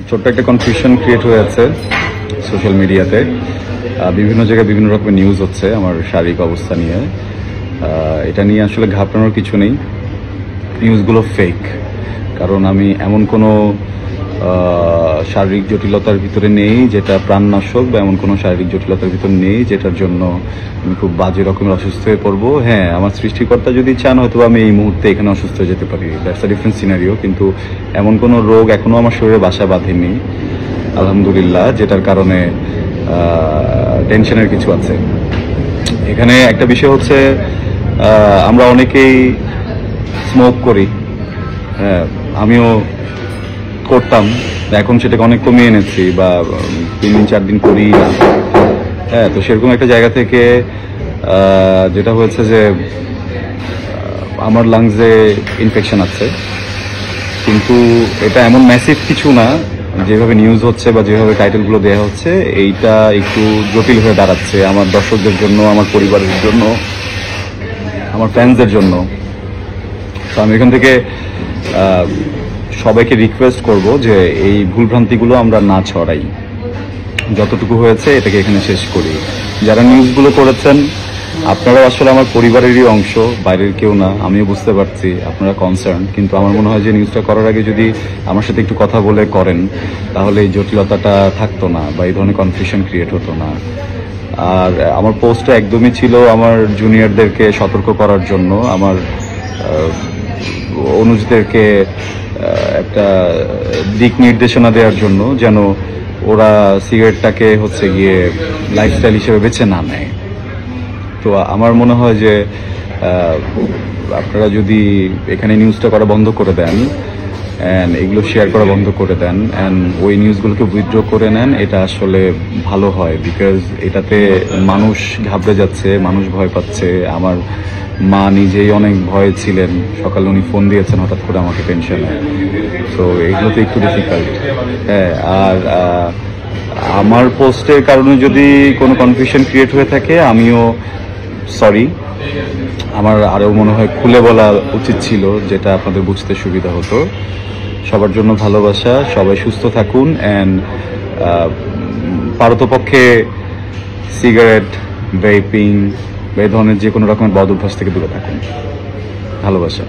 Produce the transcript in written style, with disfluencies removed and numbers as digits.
ছোট্ট একটা confusion create হয়ে আছে সোশ্যাল মিডিয়াতে। বিভিন্ন জায়গায় বিভিন্ন রকমের নিউজ হচ্ছে আমার শারীরিক অবস্থা নিয়ে। এটা নিয়ে আসলে ঘাবড়ানোর কিছু নেই, নিউজগুলো ফেক। কারণ আমি এমন কোনো শারীরিক জটিলতার ভিতরে নেই যেটা প্রাণনাশক, বা এমন কোনো শারীরিক জটিলতার ভিতরে নেই যেটার জন্য আমি খুব বাজে রকমের অসুস্থ হয়ে পড়বো। হ্যাঁ, আমার সৃষ্টিকর্তা যদি চান হয়তো আমি এই মুহূর্তে এখানে অসুস্থ হয়ে যেতে পারি, দ্যাটস আ ডিফারেন্ট সিনারিও। কিন্তু এমন কোনো রোগ এখনো আমার শরীরে বাসা বাঁধেনি আলহামদুলিল্লাহ, যেটার কারণে টেনশনের কিছু আছে। এখানে একটা বিষয় হচ্ছে আমরা অনেকেই স্মোক করি। হ্যাঁ, আমিও করতাম, এখন সেটাকে অনেক কমিয়ে এনেছি, বা 3-4 দিন করি না। হ্যাঁ, তো সেরকম একটা জায়গা থেকে যেটা হয়েছে যে আমার লাংসে ইনফেকশন আছে, কিন্তু এটা এমন ম্যাসিভ কিছু না যেভাবে নিউজ হচ্ছে বা যেভাবে টাইটেলগুলো দেওয়া হচ্ছে। এইটা একটু জটিল হয়ে দাঁড়াচ্ছে আমার দর্শকদের জন্য, আমার পরিবারের জন্য, আমার ফ্যান্সদের জন্য। তো আমি এখান থেকে সবাইকে রিকোয়েস্ট করব যে এই ভুলভ্রান্তিগুলো আমরা না ছড়াই, যতটুকু হয়েছে এটাকে এখানে শেষ করি। যারা নিউজগুলো করেছেন আপনারাও আসলে আমার পরিবারেরই অংশ, বাইরের কেউ না। আমিও বুঝতে পারছি আপনারা কনসার্ন, কিন্তু আমার মনে হয় যে নিউজটা করার আগে যদি আমার সাথে একটু কথা বলে করেন তাহলে এই জটিলতাটা থাকতো না, বা এই ধরনের কনফিউশন ক্রিয়েট হতো না। আর আমার পোস্টটা একদমই ছিল আমার জুনিয়রদেরকে সতর্ক করার জন্য, আমার অনুজদেরকে একটা দিক নির্দেশনা দেওয়ার জন্য, যেন ওরা সিগারেটটাকে হচ্ছে গিয়ে লাইফস্টাইল হিসেবে বেছে না নেয়। তো আমার মনে হয় যে আপনারা যদি এখানে নিউজটা করা বন্ধ করে দেন অ্যান্ড এগুলো শেয়ার করা বন্ধ করে দেন অ্যান্ড ওই নিউজগুলোকে উইথড্র করে নেন, এটা আসলে ভালো হয়। বিকজ এটাতে মানুষ ঘাবড়ে যাচ্ছে, মানুষ ভয় পাচ্ছে। আমার মা নিজেই অনেক ভয়ে ছিলেন, সকালে উনি ফোন দিয়েছেন হঠাৎ করে আমাকে টেনশনে। তো এগুলোতে একটু ডিফিকাল্ট। হ্যাঁ, আর আমার পোস্টের কারণে যদি কোনো কনফিউশন ক্রিয়েট হয়ে থাকে আমিও সরি। আমার আরও মনে হয় খুলে বলা উচিত ছিল, যেটা আপনাদের বুঝতে সুবিধা হতো। সবার জন্য ভালোবাসা, সবাই সুস্থ থাকুন অ্যান্ড পারতপক্ষে সিগারেট, ভেপিং বা এই ধরনের যে কোনো রকমের বদ অভ্যাস থেকে দূরে থাকুন। ভালোবাসা।